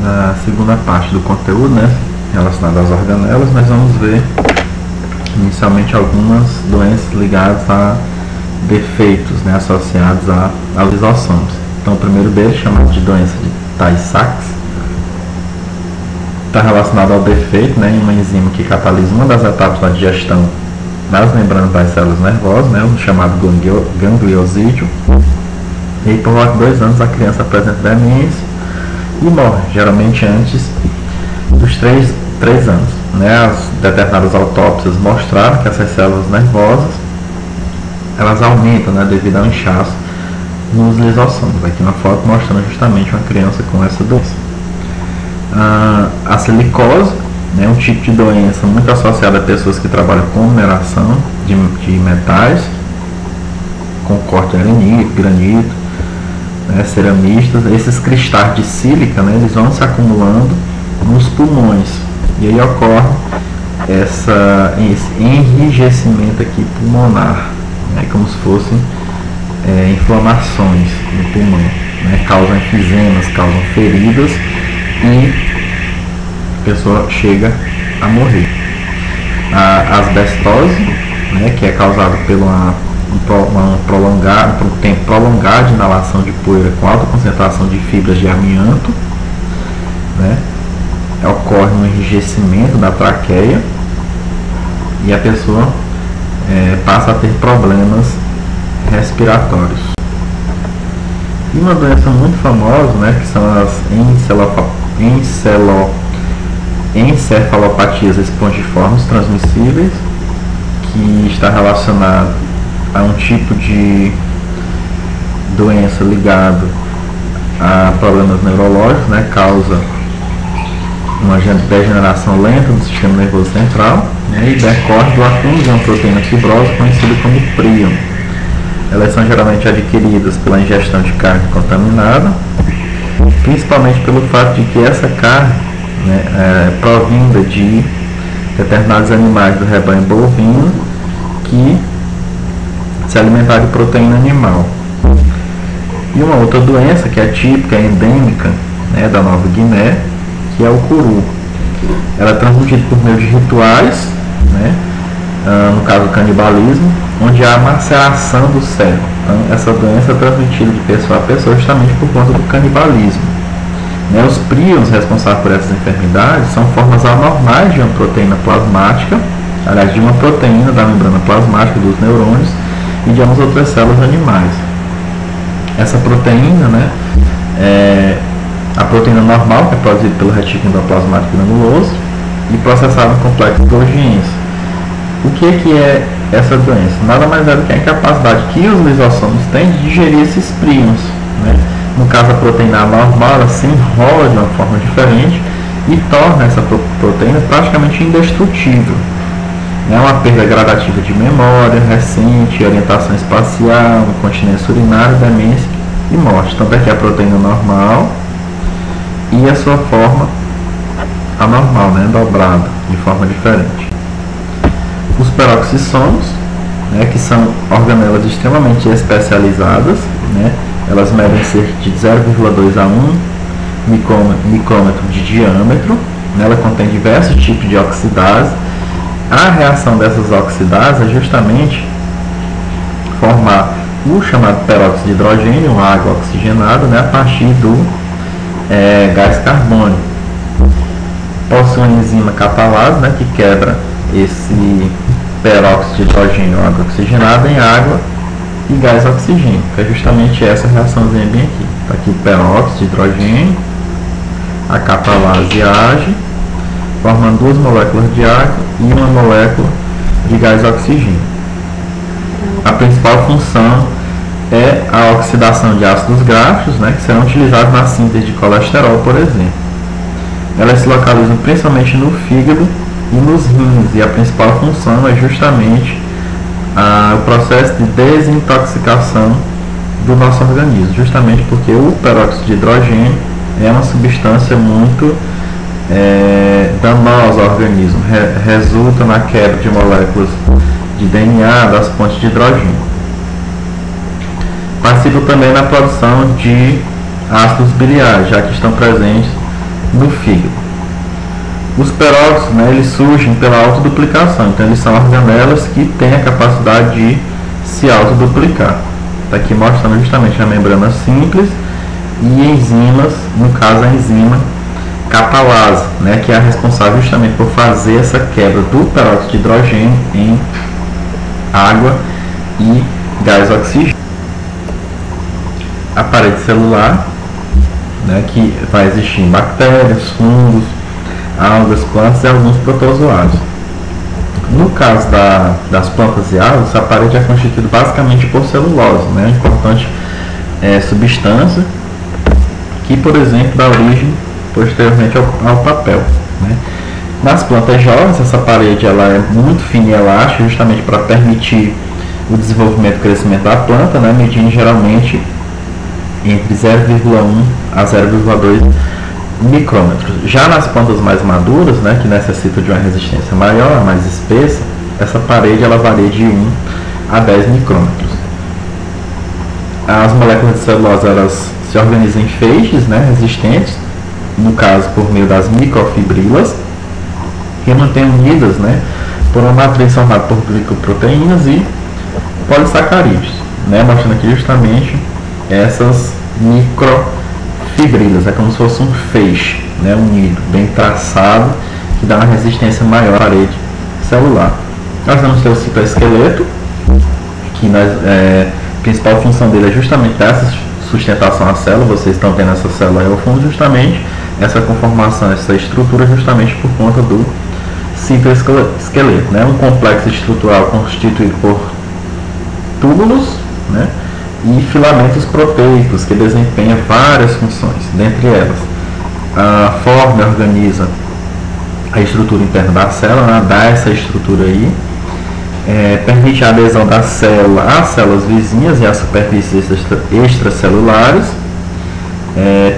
na segunda parte do conteúdo, né, relacionado às organelas, nós vamos ver inicialmente algumas doenças ligadas a defeitos, né, associados a lisossomos. Então, o primeiro deles, chamado de doença de Tay-Sachs, está relacionado ao defeito, né, em uma enzima que catalisa uma das etapas da digestão nas membranas das células nervosas, né, o chamado gangliosídeo. E aí, por volta de 2 anos, a criança apresenta demência e morre, geralmente antes dos 3 anos. Né? As determinadas autópsias mostraram que essas células nervosas elas aumentam, né, devido ao inchaço nos lisossomos. Aqui na foto mostrando justamente uma criança com essa doença. A silicose, né, um tipo de doença muito associada a pessoas que trabalham com mineração de metais, com corte de granito, né, ceramistas. Esses cristais de sílica, né, eles vão se acumulando nos pulmões e aí ocorre esse enrijecimento aqui pulmonar, né, como se fossem inflamações no pulmão, né, causam enfisemas, causam feridas e a pessoa chega a morrer. A asbestose, né, que é causada por um tempo prolongado de inalação de poeira com alta concentração de fibras de amianto, né, ocorre um enrijecimento da traqueia e a pessoa passa a ter problemas respiratórios. E uma doença muito famosa, né, que são as encefalopatias espongiformes transmissíveis, que está relacionado a um tipo de doença ligado a problemas neurológicos, né, causa uma degeneração lenta do sistema nervoso central, né, e decorre do acúmulo de uma proteína fibrosa conhecida como prion. Elas são geralmente adquiridas pela ingestão de carne contaminada, principalmente pelo fato de que essa carne, né, é provinda de determinados animais do rebanho bovino que se alimentam de proteína animal. E uma outra doença que é típica, endêmica, né, da Nova Guiné, que é o curu. Ela é transmitida por meio de rituais, né, no caso do canibalismo, onde há maceração do cérebro. Então, essa doença é transmitida de pessoa a pessoa justamente por conta do canibalismo. Né, os prions responsáveis por essas enfermidades são formas anormais de uma proteína plasmática, aliás, de uma proteína da membrana plasmática dos neurônios e de algumas outras células animais. Essa proteína, né, a proteína normal, que é produzida pelo retículo endoplasmático granuloso e processada no complexo Golgiense. O que é essa doença? Nada mais é do que a incapacidade que os lisossomos têm de digerir esses prions. Né? No caso, a proteína normal ela se enrola de uma forma diferente e torna essa proteína praticamente indestrutível. É uma perda gradativa de memória recente, orientação espacial, incontinência urinária, demência e morte. Tanto é que a proteína normal e a sua forma anormal, né, dobrada, de forma diferente. Os peroxissomos, né, que são organelas extremamente especializadas, né, elas medem cerca de 0,2 a 1 micrômetro de diâmetro, né, ela contém diversos tipos de oxidase. A reação dessas oxidases é justamente formar o chamado peróxido de hidrogênio, água oxigenada, né, a partir do gás carbônico. Possui uma enzima catalase, né, que quebra esse peróxido de hidrogênio, água oxigenada, em água e gás oxigênio, que é justamente essa reaçãozinha bem aqui. Está aqui o peróxido de hidrogênio, a catalase age, formando 2 moléculas de água e uma molécula de gás oxigênio. A principal função é a oxidação de ácidos graxos, né, que serão utilizados na síntese de colesterol, por exemplo. Elas se localizam principalmente no fígado e nos rins, e a principal função é justamente o processo de desintoxicação do nosso organismo, justamente porque o peróxido de hidrogênio é uma substância muito danosa ao organismo, resulta na quebra de moléculas de DNA das pontes de hidrogênio. Participa também na produção de ácidos biliares, já que estão presentes no fígado. Os peróxidos, né, eles surgem pela autoduplicação, então eles são organelas que têm a capacidade de se autoduplicar. Está aqui mostrando justamente a membrana simples e enzimas, no caso a enzima catalase, né, que é a responsável justamente por fazer essa quebra do peróxido de hidrogênio em água e gás oxigênio. A parede celular, né, que vai existir em bactérias, fungos, algas, plantas e alguns protozoários. No caso das plantas e algas, a parede é constituída basicamente por celulose, né, importante substância que, por exemplo, dá origem posteriormente ao papel, né. Nas plantas jovens, essa parede ela é muito fina e elástica, justamente para permitir o desenvolvimento e crescimento da planta, né, medindo geralmente entre 0,1 a 0,2 micrômetros. Já nas plantas mais maduras, né, que necessitam de uma resistência maior, mais espessa, essa parede ela varia de 1 a 10 micrômetros. As moléculas de celulose elas se organizam em feixes, né, resistentes, no caso por meio das microfibrilas, que mantêm unidas, né, por uma matriz formada por glicoproteínas e polissacarídeos, né, mostrando aqui justamente essas microfibrilas. É como se fosse um feixe, né, unido, bem traçado, que dá uma resistência maior à parede celular. Nós vamos ter o citoesqueleto, que a principal função dele é justamente essa sustentação à célula. Vocês estão vendo essa célula aí ao fundo, justamente essa conformação, essa estrutura, justamente por conta do citoesqueleto, né, um complexo estrutural constituído por túbulos, né, e filamentos proteicos que desempenham várias funções, dentre elas forma e organiza a estrutura interna da célula, né, dá essa estrutura aí, permite a adesão da célula às células vizinhas e às superfícies extracelulares,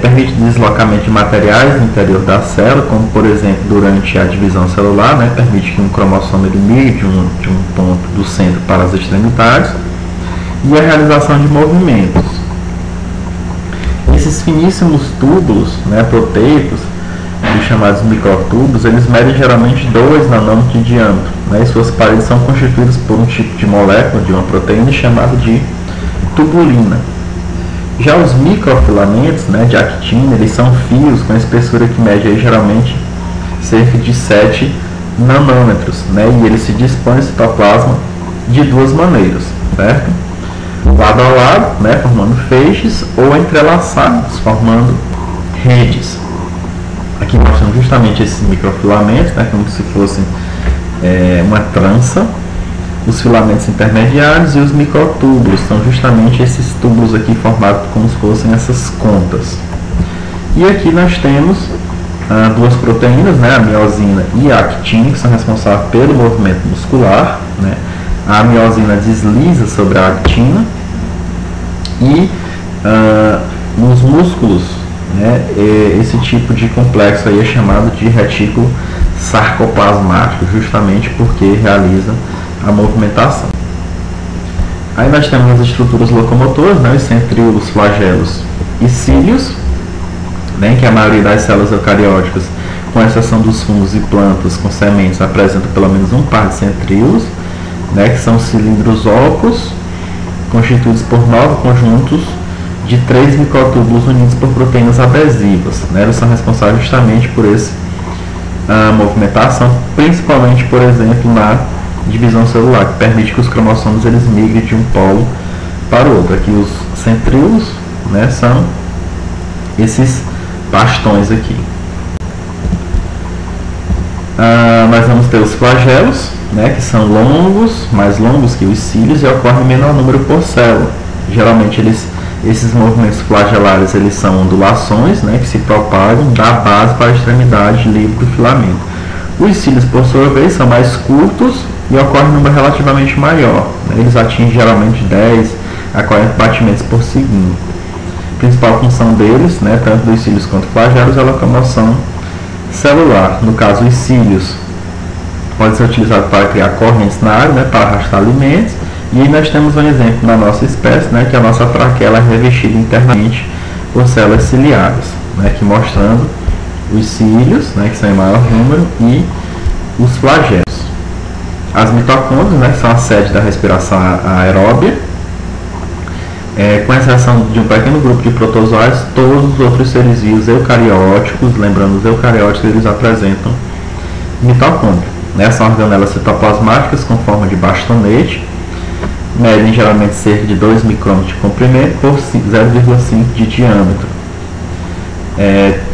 permite o deslocamento de materiais no interior da célula, como por exemplo durante a divisão celular, né, permite que um cromossomo migre de um ponto do centro para as extremidades, e a realização de movimentos. Esses finíssimos túbulos, né, proteicos, os chamados microtúbulos, eles medem geralmente 2 nanômetros de diâmetro, né, e suas paredes são constituídas por um tipo de molécula de uma proteína chamada de tubulina. Já os microfilamentos, né, de actina, eles são fios com espessura que mede aí, geralmente cerca de 7 nanômetros, né, e eles se dispõem no citoplasma de duas maneiras, certo? Lado a lado, né, formando feixes, ou entrelaçados, formando redes. Aqui mostrando justamente esses microfilamentos, né, como se fossem uma trança, os filamentos intermediários e os microtúbulos, são justamente esses túbulos aqui formados como se fossem essas contas. E aqui nós temos duas proteínas, né, a miosina e a actina, que são responsáveis pelo movimento muscular, né. A miosina desliza sobre a actina e nos músculos, né, esse tipo de complexo aí é chamado de retículo sarcoplasmático, justamente porque realiza a movimentação. Aí nós temos as estruturas locomotoras, né, os centríolos, flagelos e cílios, né, que a maioria das células eucarióticas, com exceção dos fungos e plantas com sementes, apresentam pelo menos um par de centríolos, né, que são cilindros ocos, constituídos por 9 conjuntos de 3 microtúbulos unidos por proteínas adesivas, né, eles são responsáveis justamente por essa movimentação, principalmente, por exemplo, na divisão celular, que permite que os cromossomos eles migrem de um polo para o outro. Aqui os centríolos, né, são esses bastões aqui. Nós vamos ter os flagelos, né, que são longos, mais longos que os cílios, e ocorrem em menor número por célula. Geralmente esses movimentos flagelares eles são ondulações, né, que se propagam da base para a extremidade livre do filamento. Os cílios, por sua vez, são mais curtos e ocorrem em número relativamente maior, né, eles atingem geralmente 10 a 40 batimentos por segundo. A principal função deles, né, tanto dos cílios quanto flagelos, é a locomoção celular. No caso, os cílios podem ser utilizados para criar correntes na água, né, para arrastar alimentos. E aí nós temos um exemplo na nossa espécie, né, que a nossa traqueia é revestida internamente por células ciliadas, né, aqui mostrando os cílios, né, que são em maior número, e os flagelos. As mitocôndrias, né, que são a sede da respiração aeróbia, com exceção de um pequeno grupo de protozoários, todos os outros seres vivos eucarióticos, lembrando, os eucarióticos, eles apresentam mitocôndria. São organelas citoplasmáticas com forma de bastonete, medem geralmente cerca de 2 micrômetros de comprimento por 0,5 de diâmetro.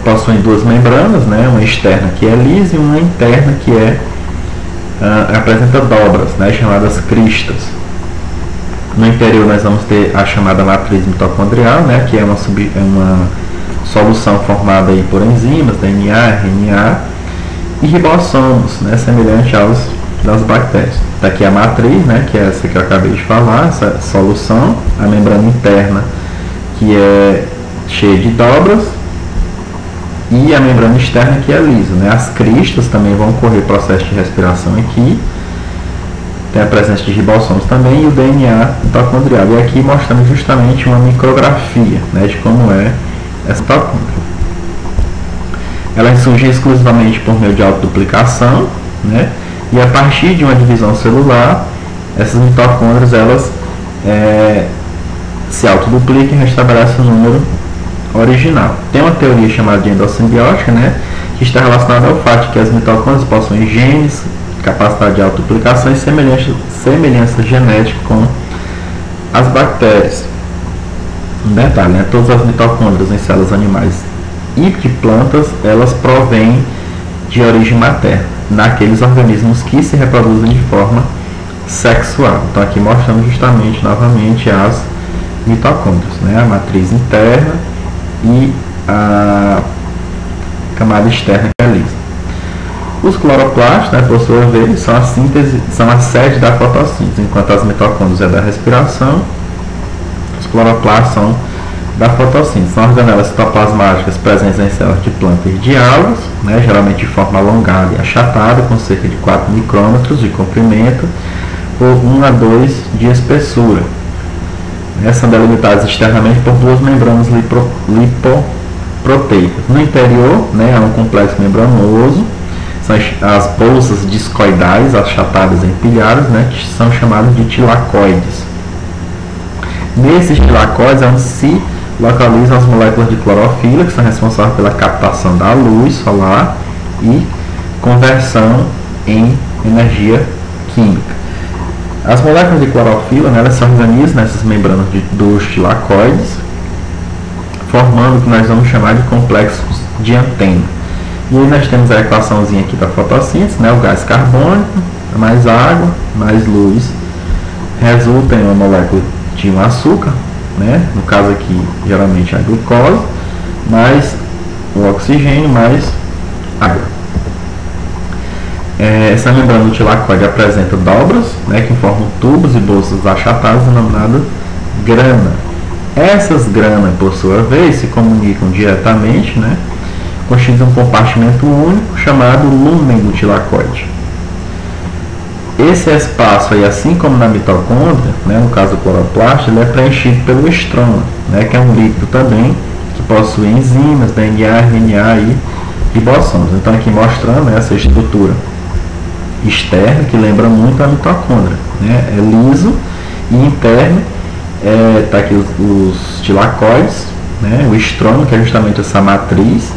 Possuem duas membranas, né, uma externa que é lisa e uma interna que apresenta dobras, né, chamadas cristas. No interior nós vamos ter a chamada matriz mitocondrial, né, que é uma solução formada aí por enzimas, DNA, RNA, e ribossomos, né, semelhante aos das bactérias. Daqui a matriz, né, que é essa que eu acabei de falar, essa solução, a membrana interna que é cheia de dobras e a membrana externa que é lisa, né. As cristas também vão ocorrer processo de respiração aqui, tem a presença de ribossomos também e o DNA mitocondrial. E aqui mostramos justamente uma micrografia, né, de como é essa mitocôndria. Elas surgem exclusivamente por meio de autoduplicação, né, e a partir de uma divisão celular, essas mitocôndrias elas se autoduplicam e restabelecem o número original. Tem uma teoria chamada de endossimbiótica, né, que está relacionada ao fato de que as mitocôndrias possuem genes, capacidade de autoduplicação e semelhança genética com as bactérias. Um detalhe, né, todas as mitocôndrias em células animais e de plantas, elas provêm de origem materna, naqueles organismos que se reproduzem de forma sexual. Então aqui mostramos justamente novamente as mitocôndrias, né? A matriz interna e a camada externa que é lisa. Os cloroplastos, né, por sua vez, são a sede da fotossíntese, enquanto as mitocôndrias é da respiração, os cloroplastos são da fotossíntese. São organelas citoplasmáticas presentes em células de plantas e de algas, né, geralmente de forma alongada e achatada, com cerca de 4 micrômetros de comprimento por 1 a 2 de espessura. São delimitadas externamente por duas membranas lipoproteicas. No interior, né, há um complexo membranoso, são as bolsas discoidais achatadas e empilhadas, né, que são chamadas de tilacoides. Nesses tilacoides é onde se localizam as moléculas de clorofila, que são responsáveis pela captação da luz solar e conversão em energia química. As moléculas de clorofila, né, elas se organizam nessas membranas dos tilacoides, formando o que nós vamos chamar de complexos de antena. E aí nós temos a equaçãozinha aqui da fotossíntese, né, o gás carbônico, mais água, mais luz, resulta em uma molécula de um açúcar, né, no caso aqui geralmente a glicose, mais o oxigênio, mais água. Essa membrana do tilacoide apresenta dobras, né, que formam tubos e bolsas achatadas, denominadas grana. Essas granas, por sua vez, se comunicam diretamente, né, constituem um compartimento único chamado lúmen do tilacoide. Esse espaço aí, assim como na mitocôndria, né, no caso do cloroplasto, ele é preenchido pelo estroma, né, que é um líquido também que possui enzimas, DNA, RNA e ribossomos. Então aqui mostrando, né, essa estrutura externa que lembra muito a mitocôndria, né, é liso, e interno está aqui os tilacoides, né, o estroma, que é justamente essa matriz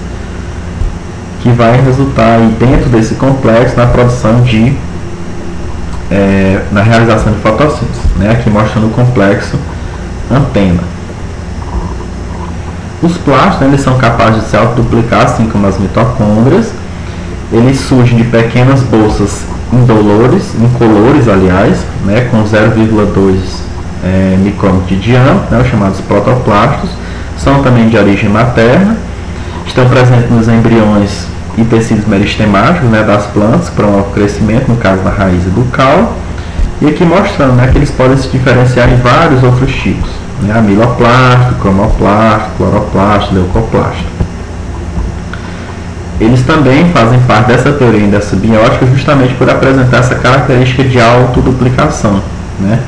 que vai resultar aí dentro desse complexo na produção de na realização de fotossíntese, né? Aqui mostrando o complexo antena. Os plastos, né, eles são capazes de se autoduplicar, assim como as mitocôndrias. Eles surgem de pequenas bolsas incolores, aliás, né, com 0,2 micrômetro de diâmetro, né, os chamados protoplastos. São também de origem materna, estão presentes nos embriões e tecidos meristemáticos, né, das plantas, que promovem o crescimento, no caso da raiz e do caule. E aqui mostrando, né, que eles podem se diferenciar em vários outros tipos, né, amiloplasto, cromoplasto, cloroplasto, leucoplasto. Eles também fazem parte dessa teoria endossimbiótica justamente por apresentar essa característica de autoduplicação, né.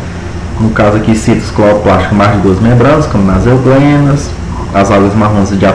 No caso aqui cita os cloroplastos com mais de duas membranas, como nas euglenas, as algas marrons de